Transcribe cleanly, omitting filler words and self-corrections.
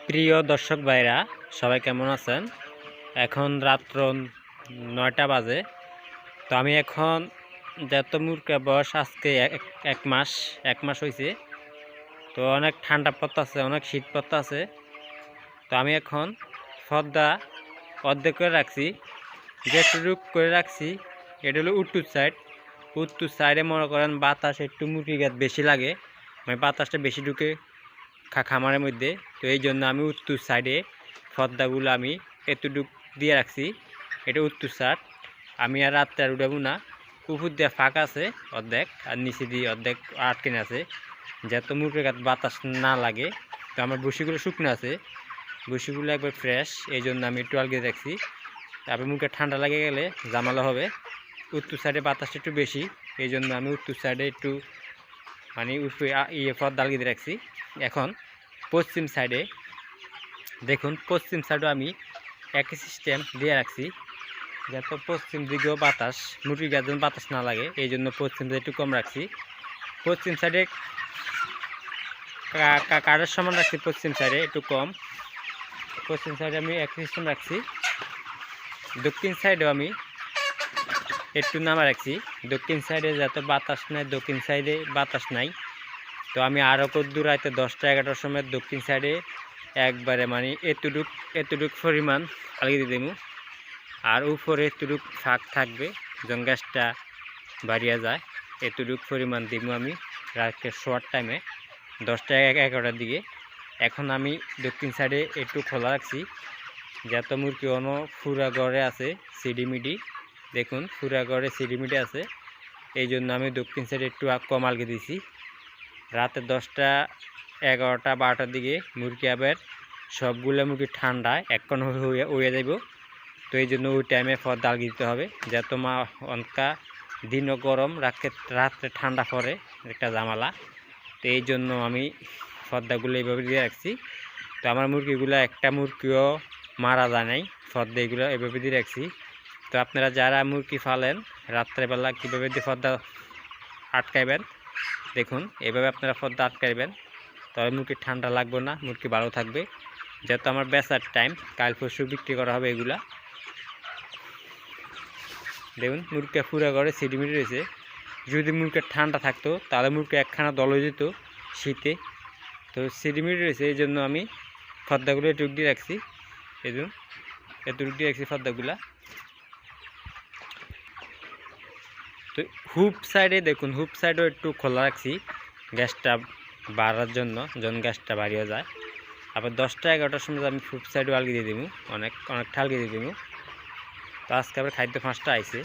প্রিয় দর্শক ভাইরা, সবাই কেমন আছেন? এখন রাত্র 9টা বাজে। তো আমি এখন যেহেতু মুরগির বয়স আজকে এক মাস হয়েছে। তো অনেক ঠান্ডা পড়তেছে, অনেক শীত পড়তেছে। তো আমি এখন পর্দা অর্ধেক করে রাখছি, যেটুক করে রাখছি এটা হলো উত্তর সাইডে মনে করেন বাতাস একটু মুরগি গাছ বেশি লাগে, মানে বাতাসটা বেশি ঢুকে খামারের মধ্যে। তো এই জন্য আমি উত্তর সাইডে পর্দাগুলো আমি এতটুক দিয়ে রাখছি। এটা উত্তর সাইড। আমি আর রাত্রে আর উঠাবো না। উপর দিয়ে ফাঁকা আছে অর্ধেক, আর নিচে দিয়ে অর্ধেক আটকেন আছে, যাতে মুরগির গাছ বাতাস না লাগে। তো আমার বসিগুলো শুকনো আছে, বসিগুলো একবার ফ্রেশ, এই জন্য আমি একটু আলগে রাখছি। তারপরে মুখে ঠান্ডা লেগে গেলে জামালা হবে। উত্তর সাইডে বাতাসটা একটু বেশি, এই জন্য আমি উত্তর সাইডে একটু মানে পর্দা আলগে দিয়ে রাখছি। এখন পশ্চিম সাইডে দেখুন, পশ্চিম সাইডেও আমি একই সিস্টেম দিয়ে রাখছি, যাতে পশ্চিম দিকেও বাতাস মুরগি গাছ যেন বাতাস না লাগে, এই জন্য পশ্চিম সাইডে একটু কম রাখছি। পশ্চিম সাইডে কাঠের সমান রাখছি, পশ্চিম সাইডে একটু কম। পশ্চিম সাইডে আমি একই সিস্টেম রাখছি। দক্ষিণ সাইডেও আমি একটু নামা রাখছি। দক্ষিণ সাইডে যাতে বাতাস নাই, দক্ষিণ সাইডে বাতাস নাই। তো আমি আরও কদ্দূর রাতে 10টা 11টার সময় দক্ষিণ সাইডে একবারে মানে এতটুক পরিমাণ আলগি দিয়ে দেবো। আর উপরে এতটুক ফাঁক থাকবে, যখন গ্যাসটা বাড়িয়ে যায় এতটুক পরিমাণ দিব আমি রাতে শর্ট টাইমে 10টা 11টার দিকে। এখন আমি দক্ষিণ সাইডে একটু খোলা রাখছি, যাতে মুরগি অন্য ফুরা ঘরে আছে সিডিমিডি, দেখুন ফুরা ঘরে সিডিমিডি আছে, এই জন্য আমি দক্ষিণ সাইডে একটু কম আলগি দিয়েছি। রাতে 10টা 11টা 12টার দিকে মুরগি আবার সবগুলো মুরগি ঠান্ডায় একক্ষণ হয়ে যাব। তো এই জন্য ওই টাইমে পর্দা আলগি দিতে হবে, যাতে মা অনকা দিনও গরম রাত্রে ঠান্ডা পড়ে, একটা জামালা। তো এই জন্য আমি পর্দাগুলো এইভাবে দিয়ে রাখছি। তো আমার মুরগিগুলো একটা মুরগিও মারা যায় নাই, পর্দা এগুলো এভাবে দিয়ে রাখছি। তো আপনারা যারা মুরগি ফালেন রাত্রেবেলা কীভাবে দিয়ে পর্দা আটকাইবেন, দেখুন এভাবে আপনারা পর্দা আটকাইবেন, তবে মুরগি ঠান্ডা লাগবে না, মুরগি ভালো থাকবে। যেহেতু আমার বেচার টাইম, কাল পরশু বিক্রি করা হবে এগুলা। দেখুন মুরগি পুরা ঘরে সিডিমিডি রয়েছে। যদি মুরগির ঠান্ডা থাকতো তাহলে মুরগি একখানা দল হয়ে যেত শীতে। তো সিডিমিডি রয়েছে, এই জন্য আমি পর্দাগুলো এটুক দিয়ে রাখছি। এই জন্য এটুক দিয়ে রাখছি পর্দাগুলা। তো হুপ সাইডে দেখুন, হুপ সাইডেও একটু খোলা রাখছি গ্যাসটা বাড়ার জন্য, যখন গ্যাসটা বাড়িয়ে যায়। আবার 10টা 11টার সময় আমি হুপ সাইডেও আলগি দিয়ে দিব, অনেক ঠালগি দিয়ে দিব। তো আজকে আবার খাদ্য 5টা আইছে।